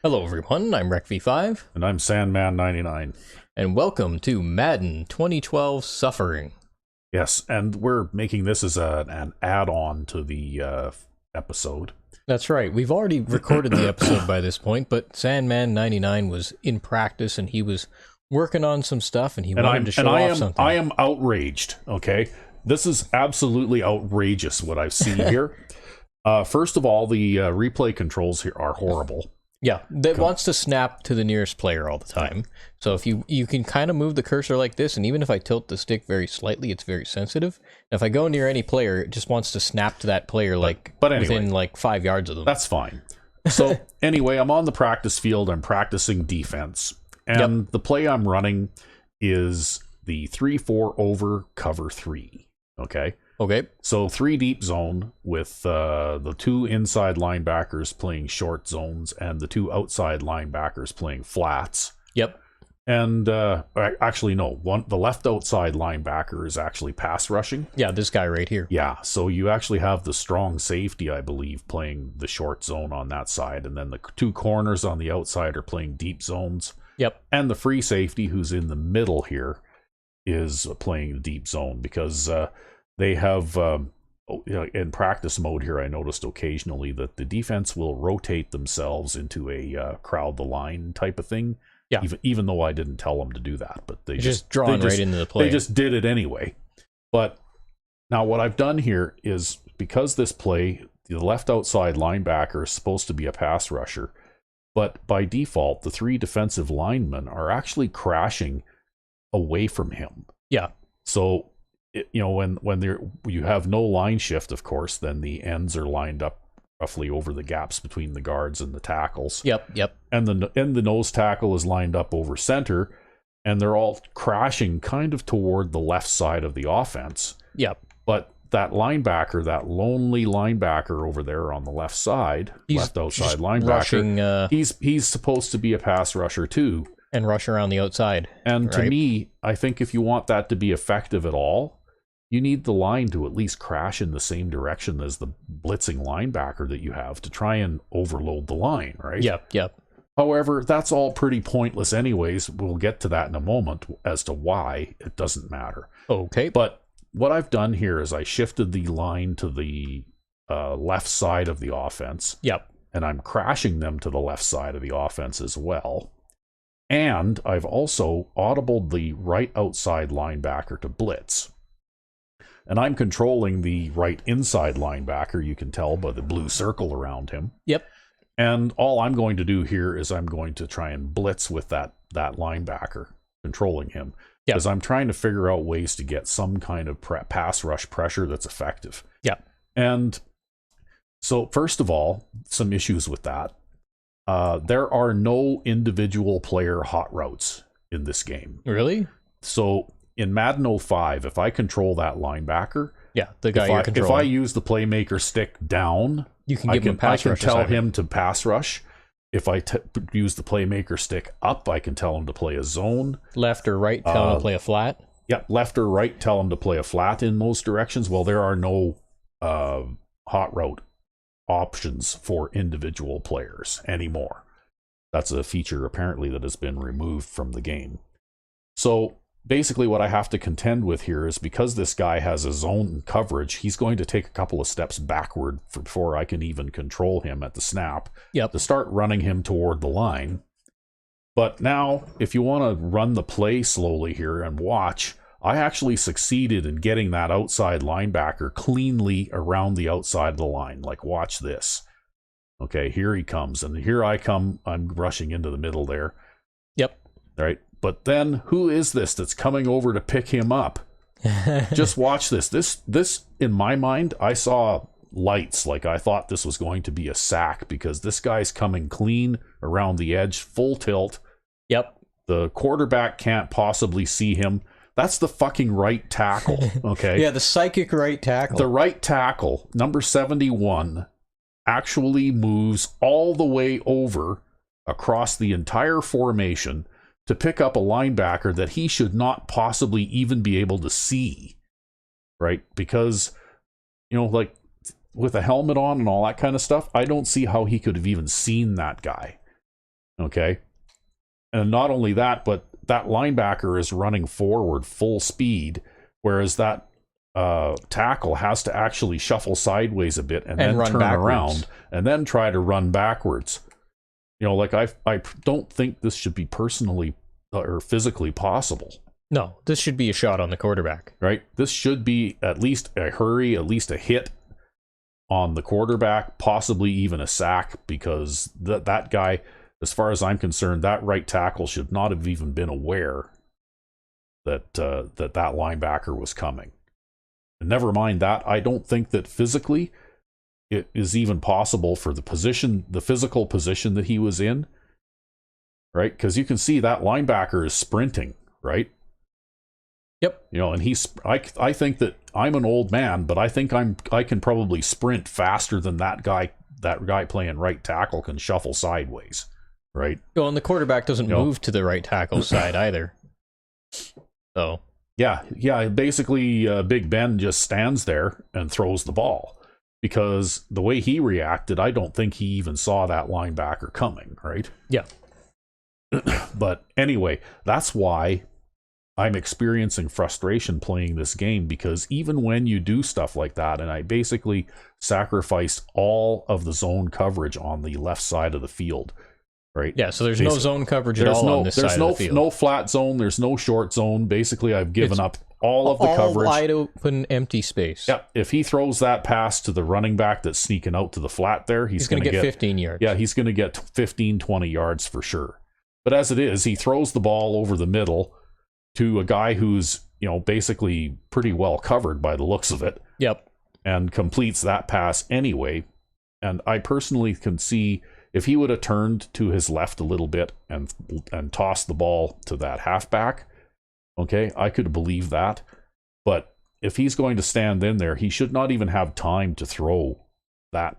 Hello everyone, I'm RecV5, And I'm Sandman 99. and welcome to Madden 2012 Suffering. Yes, and we're making this as an add-on to the episode. That's right, we've already recorded the episode by this point, but Sandman99 was in practice and he was working on some stuff and he wanted to show off something. I am outraged, okay? This is absolutely outrageous what I've seen here. First of all, the replay controls here are horrible. Yeah, that wants to snap to the nearest player all the time. So if you can kind of move the cursor like this, and even if I tilt the stick very slightly, it's very sensitive. And if I go near any player, it just wants to snap to that player But anyway, within like 5 yards of them. That's fine. So anyway, I'm on the practice field. I'm practicing defense. And the play I'm running is the 3-4 over cover 3. Okay? Okay. So 3 deep zone with the 2 inside linebackers playing short zones and the 2 outside linebackers playing flats. Yep. And actually, no, the left outside linebacker is actually pass rushing. Yeah, this guy right here. Yeah, so you actually have the strong safety, I believe, playing the short zone on that side. And then the 2 corners on the outside are playing deep zones. Yep. And the free safety, who's in the middle here, is playing the deep zone because... they have, in practice mode here, I noticed occasionally that the defense will rotate themselves into a crowd the line type of thing. Yeah. Even though I didn't tell them to do that, but they just drawn right into the play. They just did it anyway. But now what I've done here is because this play, the left outside linebacker is supposed to be a pass rusher, but by default, the 3 defensive linemen are actually crashing away from him. Yeah. So when you have no line shift, of course, then the ends are lined up roughly over the gaps between the guards and the tackles. Yep. And the nose tackle is lined up over center, and they're all crashing kind of toward the left side of the offense. Yep. But that linebacker, that lonely linebacker over there on the left side, left outside linebacker, he's supposed to be a pass rusher too. And rush around the outside. And to me, I think if you want that to be effective at all, you need the line to at least crash in the same direction as the blitzing linebacker that you have to try and overload the line, right? Yep. However, that's all pretty pointless anyways. We'll get to that in a moment as to why it doesn't matter. Okay. But what I've done here is I shifted the line to the left side of the offense. Yep. And I'm crashing them to the left side of the offense as well. And I've also audibled the right outside linebacker to blitz. And I'm controlling the right inside linebacker, you can tell by the blue circle around him. Yep. And all I'm going to do here is I'm going to try and blitz with that linebacker, controlling him. Because I'm trying to figure out ways to get some kind of pass rush pressure that's effective. Yeah. And so, first of all, some issues with that. There are no individual player hot routes in this game. Really? So in Madden 05, if I control that linebacker, the guy you're controlling, if I use the playmaker stick down, you can give him a pass rush. I can tell him to pass rush. If I use the playmaker stick up, I can tell him to play a zone. Left or right, tell him to play a flat. Yeah, left or right, tell him to play a flat in most directions. Well, there are no hot route options for individual players anymore. That's a feature apparently that has been removed from the game. So basically what I have to contend with here is because this guy has a zone coverage, he's going to take a couple of steps backward before I can even control him at the snap to start running him toward the line. But now, if you want to run the play slowly here and watch, I actually succeeded in getting that outside linebacker cleanly around the outside of the line. Like, watch this. Okay, here he comes, and here I come. I'm rushing into the middle there. Yep. Right. But then, who is this that's coming over to pick him up? Just watch this. This, in my mind, I saw lights. Like, I thought this was going to be a sack because this guy's coming clean around the edge, full tilt. Yep. The quarterback can't possibly see him. That's the fucking right tackle, okay? Yeah, the psychic right tackle. The right tackle, number 71, actually moves all the way over across the entire formation to pick up a linebacker that he should not possibly even be able to see, right? Because, like with a helmet on and all that kind of stuff, I don't see how he could have even seen that guy. Okay. And not only that, but that linebacker is running forward full speed, whereas that tackle has to actually shuffle sideways a bit and then run turn backwards. around and then try to run backwards. You know, like I don't think this should be personally or physically possible. No, this should be a shot on the quarterback. Right? This should be at least a hurry, at least a hit on the quarterback, possibly even a sack, because that guy, as far as I'm concerned, that right tackle should not have even been aware that that linebacker was coming. And never mind that, I don't think that physically it is even possible for the physical position that he was in, right? Because you can see that linebacker is sprinting, right? Yep. You know, and I think that I'm an old man, but I think I can probably sprint faster than that guy playing right tackle can shuffle sideways, right? Well, and the quarterback doesn't move to the right tackle side either. So yeah. Basically, Big Ben just stands there and throws the ball, because the way he reacted, I don't think he even saw that linebacker coming, right? Yeah. But anyway, that's why I'm experiencing frustration playing this game, because even when you do stuff like that, and I basically sacrificed all of the zone coverage on the left side of the field, right? Yeah, so there's no zone coverage at all on this side of the field. There's no flat zone, there's no short zone. Basically, I've given up all of the coverage. All wide open, empty space. Yeah, if he throws that pass to the running back that's sneaking out to the flat there, he's going to get 15 yards. Yeah, he's going to get 15, 20 yards for sure. But as it is, he throws the ball over the middle to a guy who's, you know, basically pretty well covered by the looks of it. Yep. And completes that pass anyway. And I personally can see if he would have turned to his left a little bit and tossed the ball to that halfback, okay, I could believe that. But if he's going to stand in there, he should not even have time to throw that,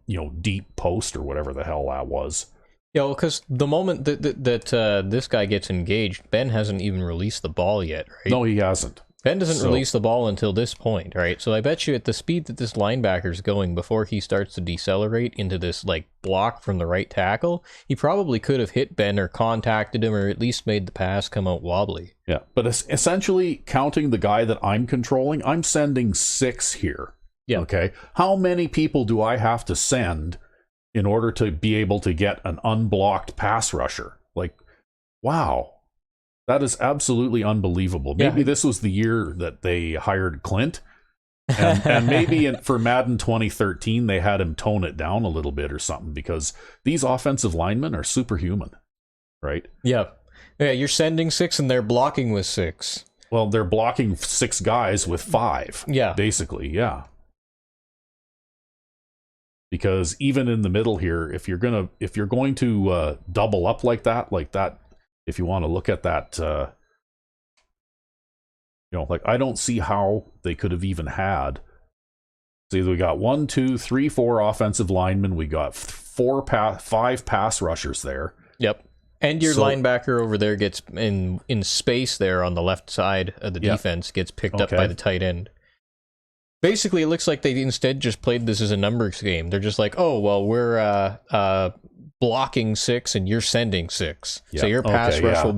you know, deep post or whatever the hell that was. Yeah, well, because the moment that this guy gets engaged, Ben hasn't even released the ball yet, right? No, he hasn't. Ben doesn't release the ball until this point, right? So I bet you at the speed that this linebacker's going before he starts to decelerate into this, like, block from the right tackle, he probably could have hit Ben or contacted him or at least made the pass come out wobbly. Yeah, but essentially, counting the guy that I'm controlling, I'm sending 6 here. Yeah. Okay? How many people do I have to send in order to be able to get an unblocked pass rusher? Like, wow. That is absolutely unbelievable. Maybe this was the year that they hired Clint. And maybe for Madden 2013, they had him tone it down a little bit or something, because these offensive linemen are superhuman, right? Yeah. Yeah, you're sending 6 and they're blocking with 6. Well, they're blocking 6 guys with 5. Yeah. Basically, yeah. Because even in the middle here, if you're going to double up like that, if you want to look at that, you know, like, I don't see how they could have even had. So either we got 1, 2, 3, 4 offensive linemen, we got 5 pass rushers there. Yep. And your linebacker over there gets in space there on the left side of the defense, gets picked up by the tight end. Basically, it looks like they instead just played this as a numbers game. They're just like, oh, well, we're blocking 6 and you're sending 6. So your pass rush will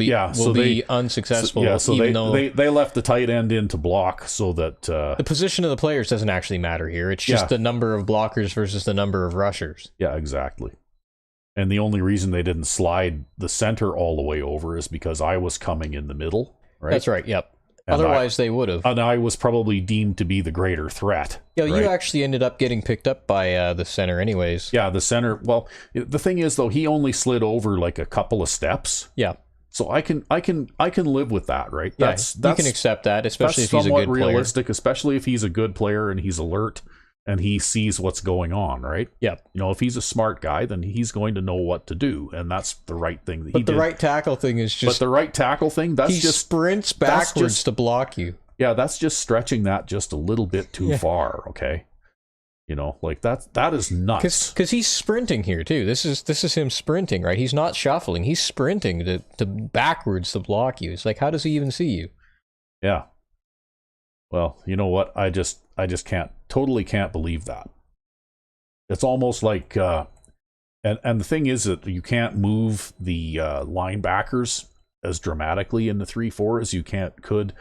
be unsuccessful. So they left the tight end in to block so that the position of the players doesn't actually matter here. It's just the number of blockers versus the number of rushers. Yeah, exactly. And the only reason they didn't slide the center all the way over is because I was coming in the middle, right? That's right, yep. And otherwise, they would have. And I was probably deemed to be the greater threat. Yeah, you actually ended up getting picked up by the center anyways. Yeah, the center. Well, the thing is, though, he only slid over like a couple of steps. Yeah. So I can live with that, right? Yeah, you can accept that, especially if he's a good player. Realistic, especially if he's a good player and he's alert and he sees what's going on, right? Yeah. You know, if he's a smart guy, then he's going to know what to do, and that's the right thing that he did. But the right tackle thing is just... But the right tackle thing, that's he just... sprints backwards to block you. Yeah, that's just stretching that just a little bit too far, okay? You know, like that is nuts. Because he's sprinting here, too. This is him sprinting, right? He's not shuffling. He's sprinting to backwards to block you. It's like, how does he even see you? Yeah. Well, you know what? I just totally can't believe that. It's almost like And the thing is that you can't move the linebackers as dramatically in the 3-4 as you could,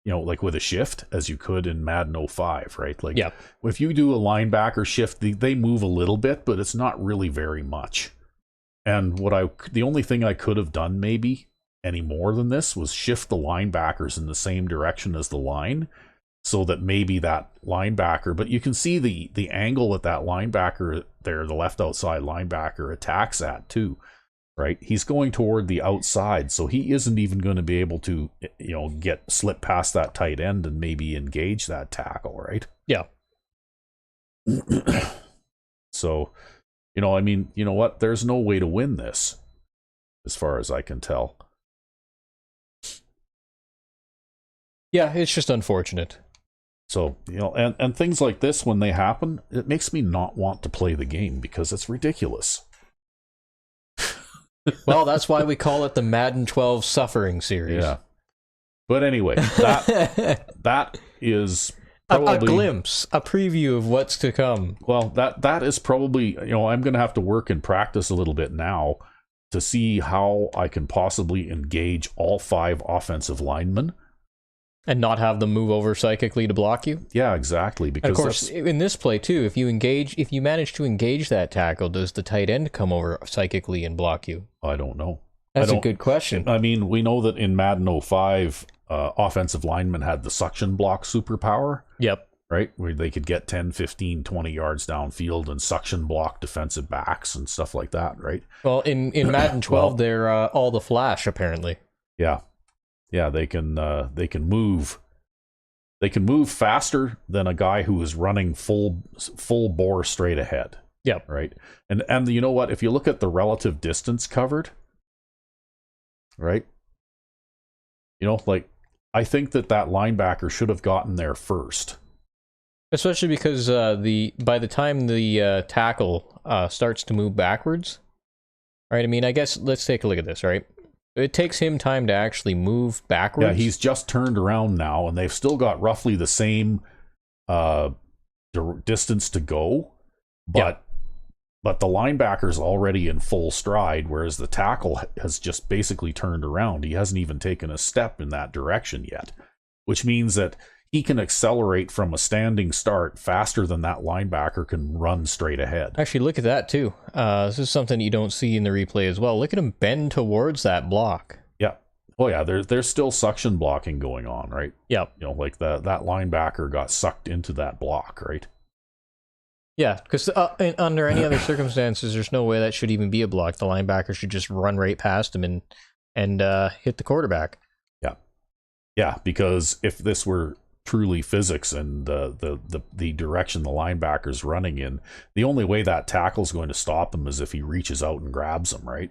like with a shift, as you could in Madden 05, right? Like, Yeah. if you do a linebacker shift, they move a little bit, but it's not really very much. And the only thing I could have done maybe any more than this was shift the linebackers in the same direction as the line, so that maybe that linebacker, but you can see the angle that linebacker there, the left outside linebacker, attacks at too, right? He's going toward the outside, so he isn't even going to be able to, slip past that tight end and maybe engage that tackle, right? Yeah. So, I mean, you know what? There's no way to win this, as far as I can tell. Yeah, it's just unfortunate. So, and things like this, when they happen, it makes me not want to play the game because it's ridiculous. Well, that's why we call it the Madden 12 Suffering series. Yeah. But anyway, that is probably a glimpse, a preview of what's to come. Well, that is probably, I'm going to have to work and practice a little bit now to see how I can possibly engage all 5 offensive linemen. And not have them move over psychically to block you? Yeah, exactly. Because and of course, in this play too, if you manage to engage that tackle, does the tight end come over psychically and block you? I don't know. That's a good question. I mean, we know that in Madden 05, offensive linemen had the suction block superpower. Yep. Right? Where they could get 10, 15, 20 yards downfield and suction block defensive backs and stuff like that, right? Well, in Madden 12, they're all the flash, apparently. Yeah. Yeah, they can move. They can move faster than a guy who is running full bore straight ahead. Yep. Right. And you know what? If you look at the relative distance covered, right? Like, I think that linebacker should have gotten there first. Especially because by the time the tackle starts to move backwards, right? I mean, I guess let's take a look at this, right? It takes him time to actually move backwards. Yeah, he's just turned around now, and they've still got roughly the same distance to go, but the linebacker's already in full stride, whereas the tackle has just basically turned around. He hasn't even taken a step in that direction yet, which means that he can accelerate from a standing start faster than that linebacker can run straight ahead. Actually, look at that too. This is something you don't see in the replay as well. Look at him bend towards that block. Yeah. Oh yeah, there's still suction blocking going on, right? Yep. Like that linebacker got sucked into that block, right? Yeah, because under any other circumstances, there's no way that should even be a block. The linebacker should just run right past him and hit the quarterback. Yeah. Yeah, because if this were truly physics and the direction the linebacker's running in, the only way that tackle's going to stop him is if he reaches out and grabs him, right?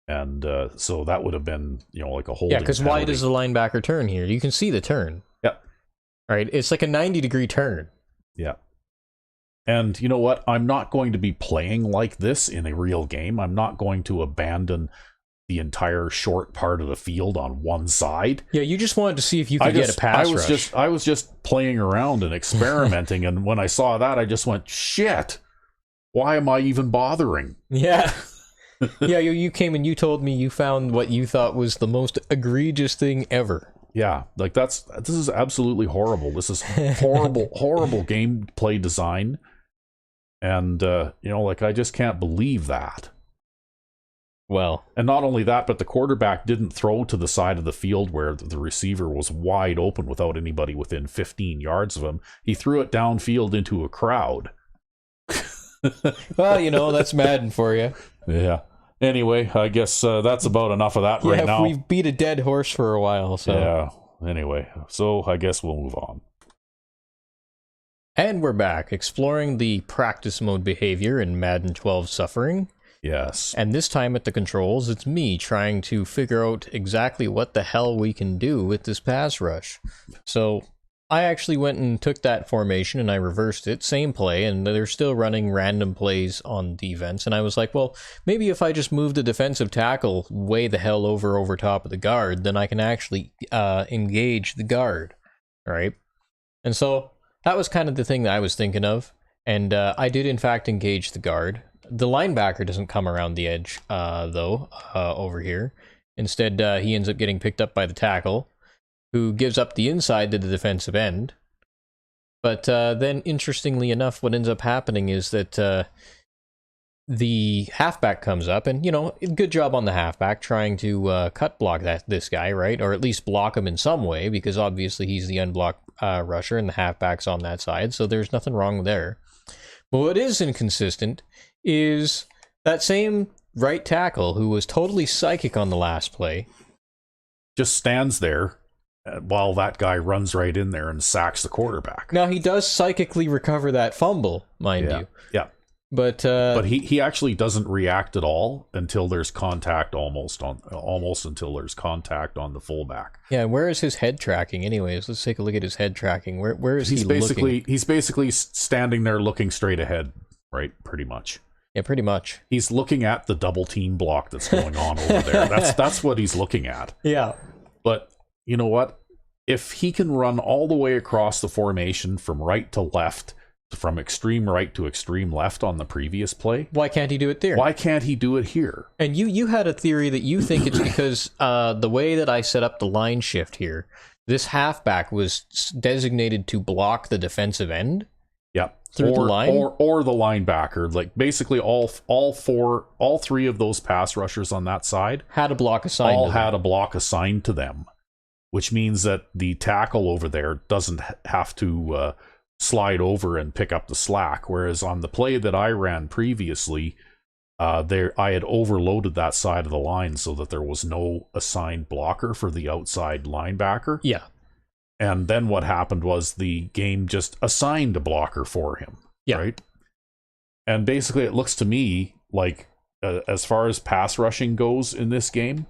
And so that would have been, like a holding. Yeah, because why does the linebacker turn here? You can see the turn. Yeah. Right? It's like a 90-degree turn. Yeah. And you know what? I'm not going to be playing like this in a real game. I'm not going to abandon the entire short part of the field on one side. Yeah, you just wanted to see if you could get a pass rush. I was just playing around and experimenting, and when I saw that, I just went, shit, why am I even bothering? Yeah. Yeah, you came and you told me you found what you thought was the most egregious thing ever. Yeah, like this is absolutely horrible. This is horrible, horrible gameplay design. And, like, I just can't believe that. Well, and not only that, but the quarterback didn't throw to the side of the field where the receiver was wide open without anybody within 15 yards of him. He threw it downfield into a crowd. Well, that's Madden for you. Yeah. Anyway, I guess that's about enough of that right now. We've beat a dead horse for a while, so. Yeah. Anyway, so I guess we'll move on. And we're back, exploring the practice mode behavior in Madden 12 Suffering. Yes. And this time at the controls, it's me trying to figure out exactly what the hell we can do with this pass rush. So I actually went and took that formation and I reversed it, same play, and they're still running random plays on defense. And I was like, well, maybe if I just move the defensive tackle way the hell over top of the guard, then I can actually engage the guard, right? And so that was kind of the thing that I was thinking of. And I did, in fact, engage the guard. The linebacker doesn't come around the edge, though, over here. Instead, he ends up getting picked up by the tackle, who gives up the inside to the defensive end. But then, interestingly enough, what ends up happening is that the halfback comes up, and, good job on the halfback trying to cut block this guy, right? Or at least block him in some way, because obviously he's the unblocked rusher, and the halfback's on that side, so there's nothing wrong there. But what is inconsistent is that same right tackle, who was totally psychic on the last play, just stands there while that guy runs right in there and sacks the quarterback. Now, he does psychically recover that fumble, mind you. Yeah. But he actually doesn't react at all until there's contact almost until there's contact on the fullback. Yeah, where is his head tracking anyways? Let's take a look at his head tracking. Where is he looking? He's basically standing there looking straight ahead, right? Pretty much. Yeah, pretty much. He's looking at the double team block that's going on over there. That's what he's looking at. Yeah. But you know what? If he can run all the way across the formation from right to left, from extreme right to extreme left on the previous play, why can't he do it there? Why can't he do it here? And you had a theory that you think it's because the way that I set up the line shift here, this halfback was designated to block the defensive end. Yeah, through the line, or the linebacker. Like basically all three of those pass rushers on that side had a block assigned. All had a block assigned to them, which means that the tackle over there doesn't have to slide over and pick up the slack. Whereas on the play that I ran previously, I had overloaded that side of the line so that there was no assigned blocker for the outside linebacker. Yeah. And then what happened was the game just assigned a blocker for him. Yeah. Right. And basically it looks to me like as far as pass rushing goes in this game,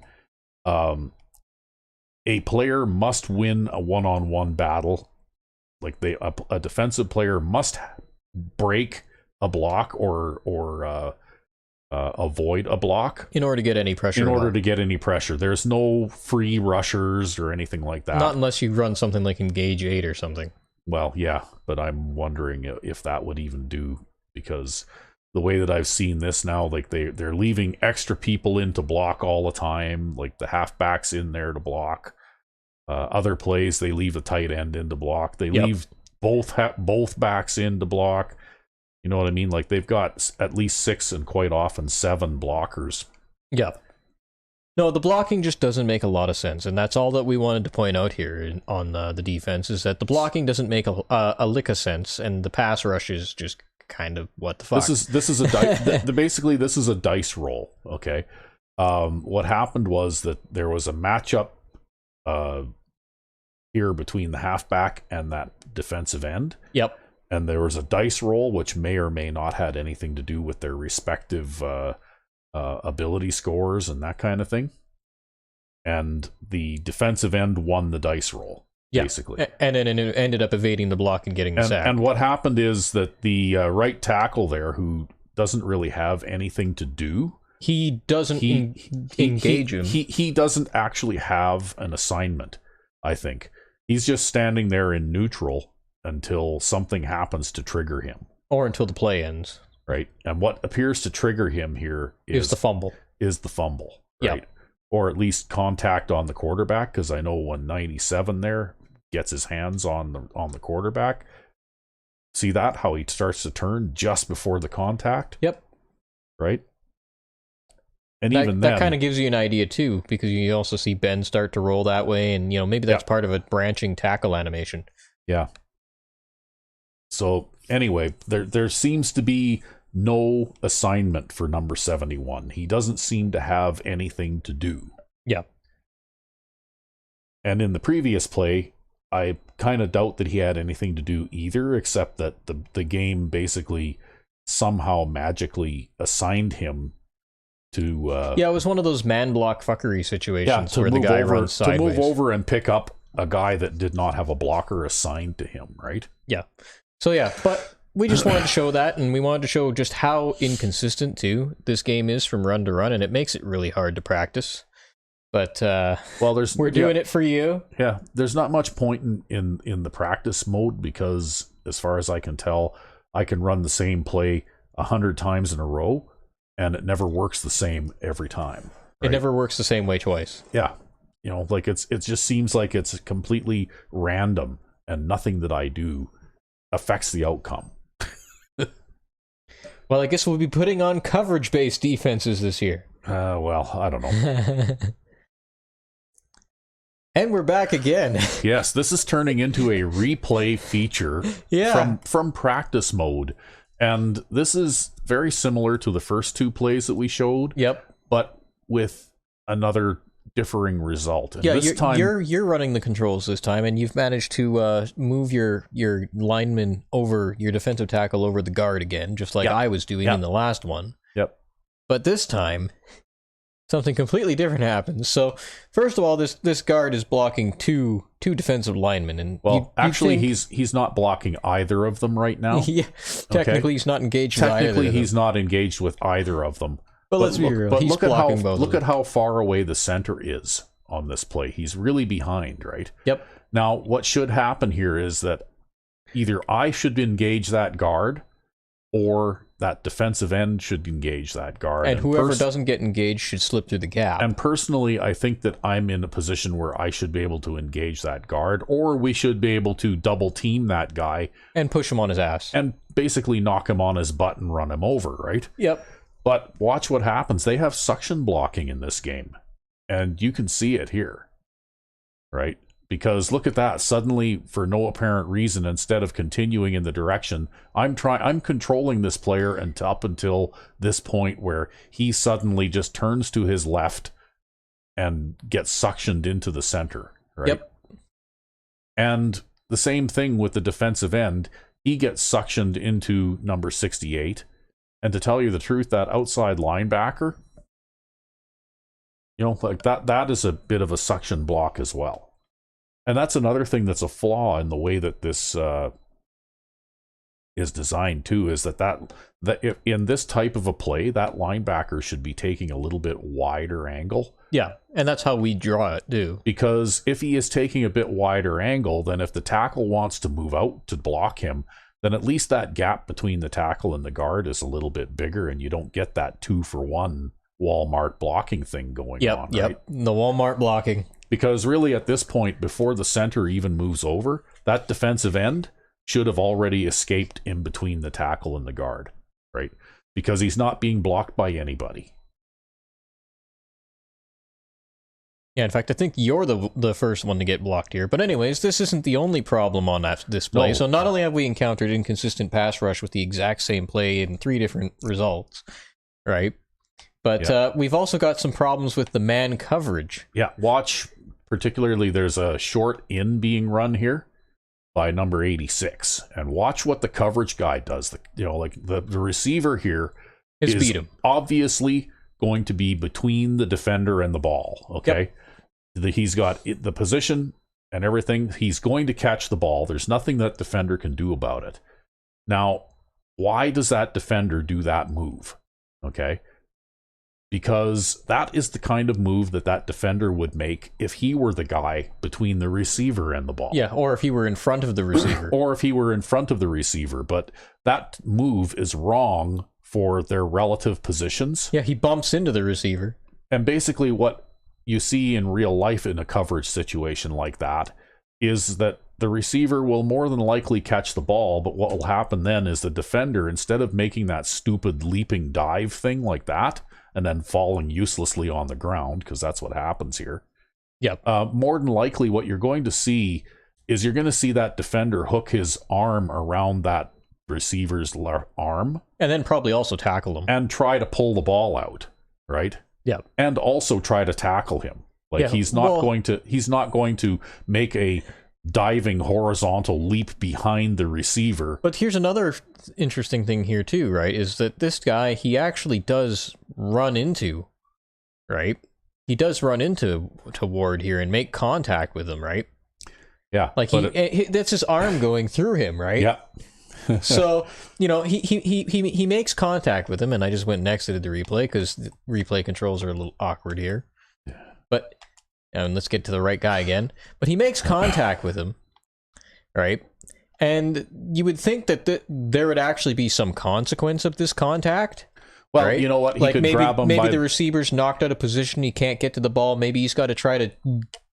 a player must win a one-on-one battle. Like a defensive player must break a block or avoid a block in order to get any pressure. There's no free rushers or anything like that. Not unless you run something like Engage 8 or something. Well, yeah, but I'm wondering if that would even do, because the way that I've seen this now, like they're leaving extra people in to block all the time, like the halfback's in there to block. Other plays, they leave a tight end in to block. They leave both backs in to block. You know what I mean? Like they've got at least 6 and quite often 7 blockers. Yeah. No, the blocking just doesn't make a lot of sense, and that's all that we wanted to point out here on the defense, is that the blocking doesn't make a lick of sense, and the pass rush is just kind of what the fuck. This is a basically this is a dice roll. Okay, what happened was that there was a matchup here between the halfback and that defensive end. Yep. And there was a dice roll, which may or may not had anything to do with their respective ability scores and that kind of thing. And the defensive end won the dice roll, basically. And then it ended up evading the block and getting the sack. And what happened is that the right tackle there, who doesn't really have anything to do, he doesn't engage him. He doesn't actually have an assignment, I think. He's just standing there in neutral until something happens to trigger him. Or until the play ends. Right. And what appears to trigger him here is the fumble. Right. Or at least contact on the quarterback, because I know when 97 there gets his hands on the quarterback. See that? How he starts to turn just before the contact? Yep. Right? And even then, that kind of gives you an idea too, because you also see Ben start to roll that way, and maybe that's part of a branching tackle animation. Yeah. So anyway, there seems to be no assignment for number 71. He doesn't seem to have anything to do. Yeah. And in the previous play, I kind of doubt that he had anything to do either, except that the game basically somehow magically assigned him to it was one of those man block fuckery situations where the guy runs sideways. To move over and pick up a guy that did not have a blocker assigned to him, right? Yeah. So but we just wanted to show that, and we wanted to show just how inconsistent too this game is from run to run, and it makes it really hard to practice. But we're doing it for you. Yeah, there's not much point in the practice mode, because as far as I can tell, I can run the same play 100 times in a row, and it never works the same every time. Right? It never works the same way twice. Yeah. You know, like it just seems like it's completely random, and nothing that I do affects the outcome. Well, I guess we'll be putting on coverage-based defenses this year. Well, I don't know. And we're back again. Yes, this is turning into a replay feature from practice mode. And this is very similar to the first two plays that we showed. Yep. But with another differing result. And yeah, this time, you're running the controls this time, and you've managed to move your lineman over, your defensive tackle over the guard again, just like I was doing in the last one. Yep. But this time, something completely different happens. So, first of all, this guard is blocking two defensive linemen, and actually, he's not blocking either of them right now. Yeah, technically, he's not engaged. Technically, he's not engaged with either of them. But let's be real. He's blocking both. Look at how far away the center is on this play. He's really behind, right? Yep. Now, what should happen here is that either I should engage that guard, or that defensive end should engage that guard. And whoever doesn't get engaged should slip through the gap. And personally, I think that I'm in a position where I should be able to engage that guard, or we should be able to double team that guy. And push him on his ass. And basically knock him on his butt and run him over, right? Yep. But watch what happens. They have suction blocking in this game. And you can see it here, right? Because look at that. Suddenly, for no apparent reason, instead of continuing in the direction, I'm controlling this player up until this point where he suddenly just turns to his left and gets suctioned into the center, right? Yep. And the same thing with the defensive end. He gets suctioned into number 68. And to tell you the truth, that outside linebacker, you know, like that is a bit of a suction block as well. And that's another thing that's a flaw in the way that this is designed too, is that if in this type of a play, that linebacker should be taking a little bit wider angle. Yeah, and that's how we draw it too. Because if he is taking a bit wider angle, then if the tackle wants to move out to block him, then at least that gap between the tackle and the guard is a little bit bigger, and you don't get that 2-for-1 Walmart blocking thing going on. Yep, the Walmart blocking. Because really at this point, before the center even moves over, that defensive end should have already escaped in between the tackle and the guard, right? Because he's not being blocked by anybody. Yeah, in fact, I think you're the first one to get blocked here. But anyways, this isn't the only problem on that display. No. So not only have we encountered inconsistent pass rush with the exact same play in 3 different results, right? But we've also got some problems with the man coverage. Yeah, watch, particularly there's a short in being run here by number 86. And watch what the coverage guy does. The receiver here is beat him. Obviously going to be between the defender and the ball, okay? Yep. He's got the position and everything. He's going to catch the ball. There's nothing that defender can do about it. Now, why does that defender do that move? Okay? Because that is the kind of move that defender would make if he were the guy between the receiver and the ball. Yeah, or if he were in front of the receiver. Or if he were in front of the receiver. But that move is wrong for their relative positions. Yeah, he bumps into the receiver. And basically what you see in real life in a coverage situation like that is that the receiver will more than likely catch the ball, but what will happen then is the defender, instead of making that stupid leaping dive thing like that and then falling uselessly on the ground, because that's what happens here. Yep. More than likely what you're going to see is you're going to see that defender hook his arm around that receiver's arm. And then probably also tackle him. And try to pull the ball out, right? Yeah. And also try to tackle him. He's not going to make a diving horizontal leap behind the receiver. But here's another interesting thing here too, right? Is that this guy, he actually does run into, right? He does run into Ward here and make contact with him, right? Yeah. Like that's his arm going through him, right? Yeah. So, he makes contact with him, and I just went and exited the replay because the replay controls are a little awkward here. But, and let's get to the right guy again. But he makes contact with him, right? and you would think that there would actually be some consequence of this contact. Well, right? you know what? He Like could grab him maybe by... the receiver's knocked out of position. He can't get to the ball. Maybe he's got to try to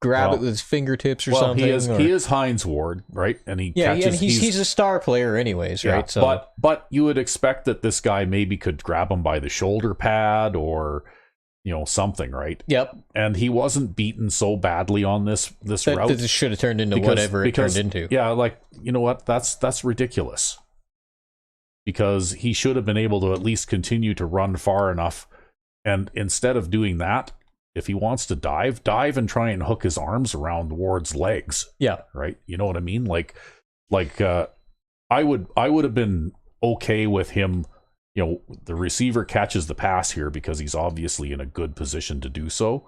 grab it with his fingertips or something. He is Hines Ward, right? And he catches... and he's a star player anyways, right? So, but you would expect that this guy maybe could grab him by the shoulder pad or... something, right? Yep. And he wasn't beaten so badly on this route. This should have turned into whatever it turned into. Yeah, like, you know what? That's ridiculous. Because he should have been able to at least continue to run far enough. And instead of doing that, if he wants to dive and try and hook his arms around Ward's legs. Yeah. Right? You know what I mean? Like I would have been okay with him. The receiver catches the pass here because he's obviously in a good position to do so.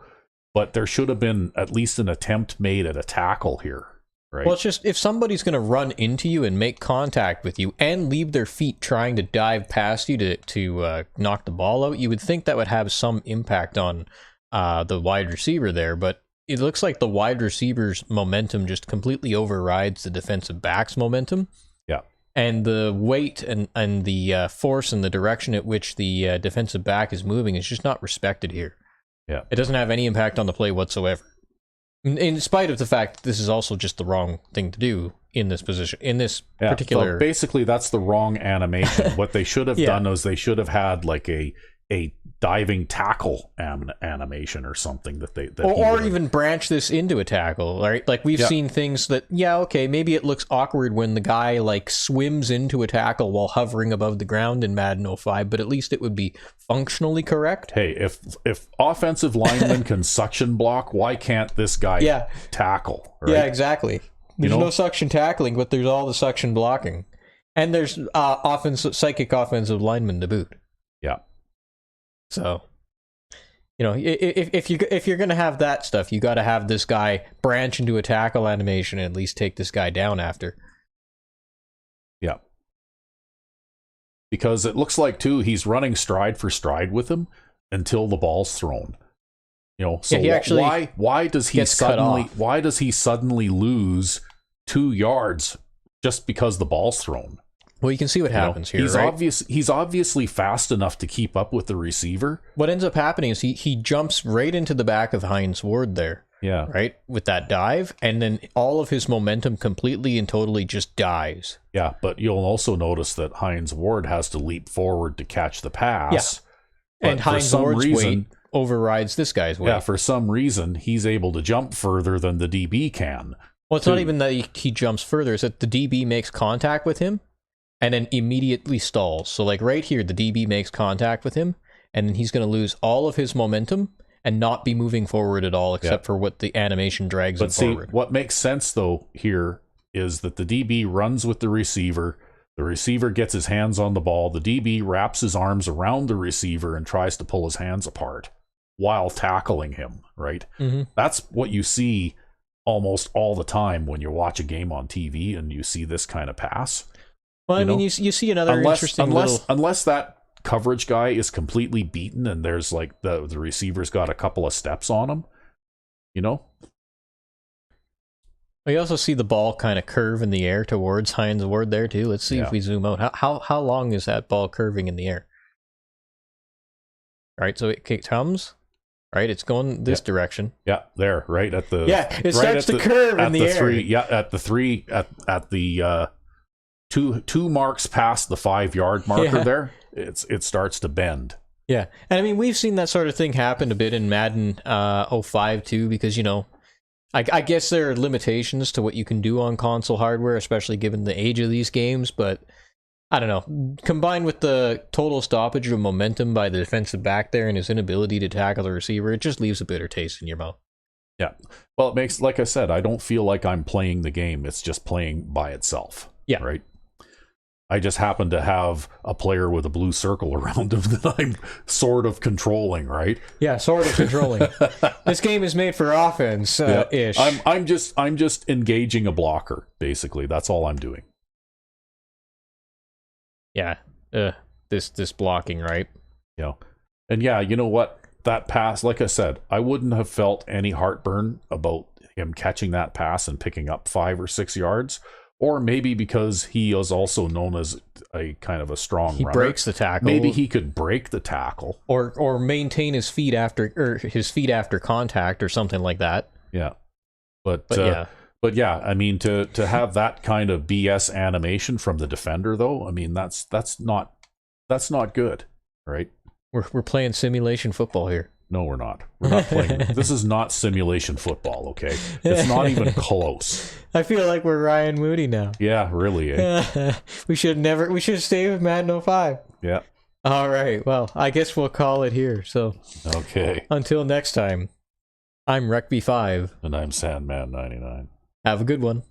But there should have been at least an attempt made at a tackle here, right? Well, it's just if somebody's going to run into you and make contact with you and leave their feet trying to dive past you to knock the ball out, you would think that would have some impact on the wide receiver there. But it looks like the wide receiver's momentum just completely overrides the defensive back's momentum. And the weight and the force and the direction at which the defensive back is moving is just not respected here. Yeah, it doesn't have any impact on the play whatsoever. In spite of the fact that this is also just the wrong thing to do in this position, in this particular... So basically, that's the wrong animation. What they should have done is they should have had like a diving tackle animation or something or even branch this into a tackle, right? Like we've seen things that maybe it looks awkward when the guy like swims into a tackle while hovering above the ground in Madden 05, but at least it would be functionally correct. Hey, if offensive linemen can suction block, why can't this guy tackle, right? Yeah, exactly. There's no suction tackling, but there's all the suction blocking, and there's psychic offensive linemen to boot. Yeah. So, if you're gonna have that stuff, you got to have this guy branch into a tackle animation and at least take this guy down after. Yeah, because it looks like too he's running stride for stride with him until the ball's thrown. So why does he suddenly lose 2 yards just because the ball's thrown? Well, you can see what happens here, he's right? He's obviously fast enough to keep up with the receiver. What ends up happening is he jumps right into the back of Hines Ward there. Yeah. Right? With that dive, and then all of his momentum completely and totally just dies. Yeah, but you'll also notice that Hines Ward has to leap forward to catch the pass. Yeah. And Hines Ward's weight overrides this guy's weight. Yeah, for some reason, he's able to jump further than the DB can. Well, it's not even that he jumps further, it's that the DB makes contact with him and then immediately stalls. So like right here, the DB makes contact with him, and then he's going to lose all of his momentum and not be moving forward at all, except for what the animation drags him forward. What makes sense though here is that the DB runs with the receiver gets his hands on the ball, the DB wraps his arms around the receiver and tries to pull his hands apart while tackling him, right? Mm-hmm. That's what you see almost all the time when you watch a game on TV and you see this kind of pass. Well, I mean, you see another unless that coverage guy is completely beaten and there's like the receiver's got a couple of steps on him, We also see the ball kind of curve in the air towards Hines Ward there too. Let's see if we zoom out. How long is that ball curving in the air? Right, so it comes. Right, it's going this direction. Yeah, there, right at the. Yeah, it starts to curve in the air. At the two marks past the 5-yard marker there, it starts to bend. Yeah, and I mean we've seen that sort of thing happen a bit in Madden 05 too, because I guess there are limitations to what you can do on console hardware, especially given the age of these games. But I don't know, combined with the total stoppage of momentum by the defensive back there and his inability to tackle the receiver, it just leaves a bitter taste in your mouth. Yeah, well, it makes, like I said, I don't feel like I'm playing the game. It's just playing by itself. Yeah, right. I just happen to have a player with a blue circle around him that I'm sort of controlling, right? Yeah, sort of controlling. This game is made for offense, ish. I'm just engaging a blocker, basically. That's all I'm doing. Yeah, this blocking, right? Yeah, and you know what? That pass, like I said, I wouldn't have felt any heartburn about him catching that pass and picking up 5 or 6 yards. Or maybe because he is also known as a kind of a strong runner. He breaks the tackle. Maybe he could break the tackle. Or maintain his feet after contact or something like that. Yeah. But yeah, I mean, to have that kind of BS animation from the defender, though, I mean, that's not good, right? We're playing simulation football here. No, we're not. We're not playing. This is not simulation football, okay? It's not even close. I feel like we're Ryan Moody now. Yeah, really, eh? We should stay with Madden 05. Yeah. All right, well, I guess we'll call it here. So, okay. Until next time, I'm RecB5. And I'm Sandman 99. Have a good one.